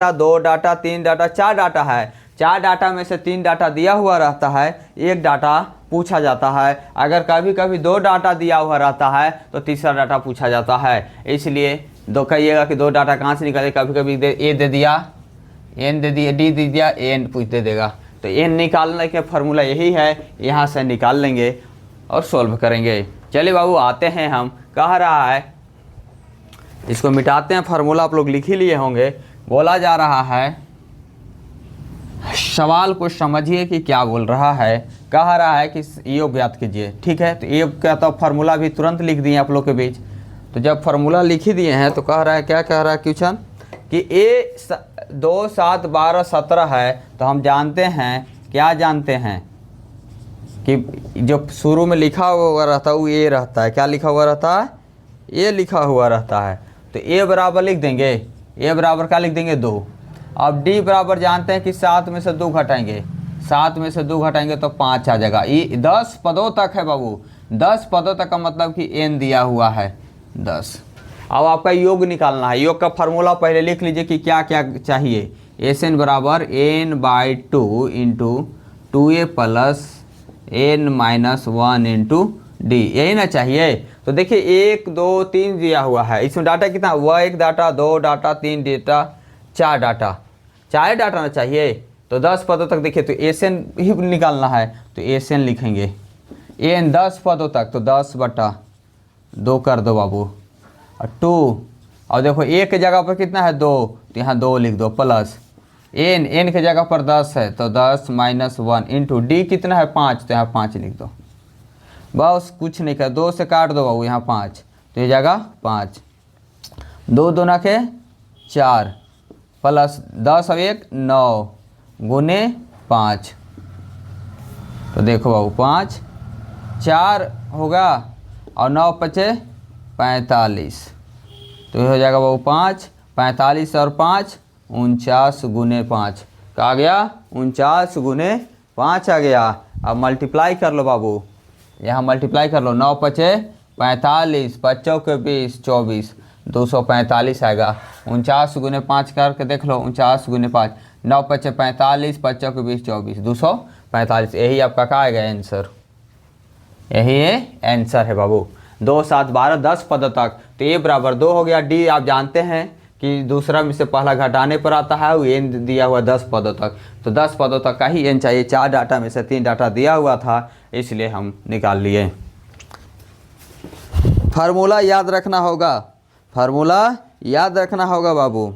दो डाटा, तीन डाटा, चार डाटा है। चार डाटा में से तीन डाटा दिया हुआ रहता है, एक डाटा पूछा जाता है। अगर कभी कभी दो डाटा दिया हुआ रहता है तो तीसरा डाटा पूछा जाता है। इसलिए दो कहिएगा कि दो डाटा कहाँ से निकाले, कभी कभी ए दे दिया, एन दे दिया, डी दे दिया, एन पूछ दे देगा। तो एन निकालने का फॉर्मूला यही है, यहाँ से निकाल लेंगे और सोल्व करेंगे। चलिए बाबू आते हैं, हम कह रहा है इसको मिटाते हैं। फार्मूला आप लोग लिख ही लिए होंगे। बोला जा रहा है, सवाल को समझिए कि क्या बोल रहा है। कह रहा है कि योग ज्ञात कीजिए। ठीक है, तो योग का तो फार्मूला भी तुरंत लिख दिए आप लोग के बीच। तो जब फार्मूला लिख ही दिए हैं तो कह रहा है, क्या कह रहा है क्वेश्चन कि ए 2 7 12 17 है। तो हम जानते हैं, क्या जानते हैं कि जो शुरू में लिखा हुआ रहता है वो ए रहता है। क्या लिखा हुआ रहता है? ए लिखा हुआ रहता है। तो ए बराबर लिख देंगे, ए बराबर क्या लिख देंगे? 2। अब डी बराबर जानते हैं कि 7 में से 2 घटाएंगे, 7 में से 2 घटाएंगे तो 5 आ जाएगा। ये 10 पदों तक है बाबू, 10 पदों तक का मतलब कि एन दिया हुआ है 10। अब आपका योग निकालना है। योग का फार्मूला पहले लिख लीजिए कि क्या क्या चाहिए। एस एन बराबर n/2 into 2a plus n-1 into D, यही ना चाहिए। तो देखिए 1 2 3 दिया हुआ है। इसमें डाटा कितना? वह 1 data, 2 data, 3 data, 4 data, 4 data ना चाहिए। तो 10 पदों तक देखिए, तो एस एन ही निकालना है। तो एस एन लिखेंगे, एन 10 पदों तक, तो 10/2 कर दो बाबू, और 2, और देखो एक के जगह पर कितना है? 2, तो यहाँ 2 लिख दो, प्लस एन के जगह पर 10 है तो 10 - 1 इंटू डी कितना है? 5, तो यहाँ 5 लिख दो। बस कुछ नहीं कर, 2 से काट दो बाबू, यहाँ 5, तो ये जगह 5, 2 दूना के 4 प्लस 10 और 1 9 गुने 5। तो देखो बाबू 5 4 होगा और 9 पचे 45, तो ये हो जाएगा बाबू 5 45 और 5 49 गुने 5 का आ गया, 49 गुने 5 आ गया। अब मल्टीप्लाई कर लो बाबू, यहाँ मल्टीप्लाई कर लो, 9 पचे 45, 5 चौके 20 24, 245 आएगा। 49 गुने 5 करके देख लो, 49 गुने 5, 9 पचे 45, 5 चौके 20 24, 245। यही आपका क्या आएगा आंसर, यही आंसर है बाबू। 2 7 12 10 पदों तक। तो ए बराबर 2 हो गया। डी आप जानते हैं कि दूसरा में से पहला घटाने पर आता है, वो एन दिया हुआ 10 पदों तक। तो 10 पदों तक का ही एन चाहिए। 4 डाटा में से 3 डाटा दिया हुआ था, इसलिए हम निकाल लिए। फार्मूला याद रखना होगा, फार्मूला याद रखना होगा बाबू।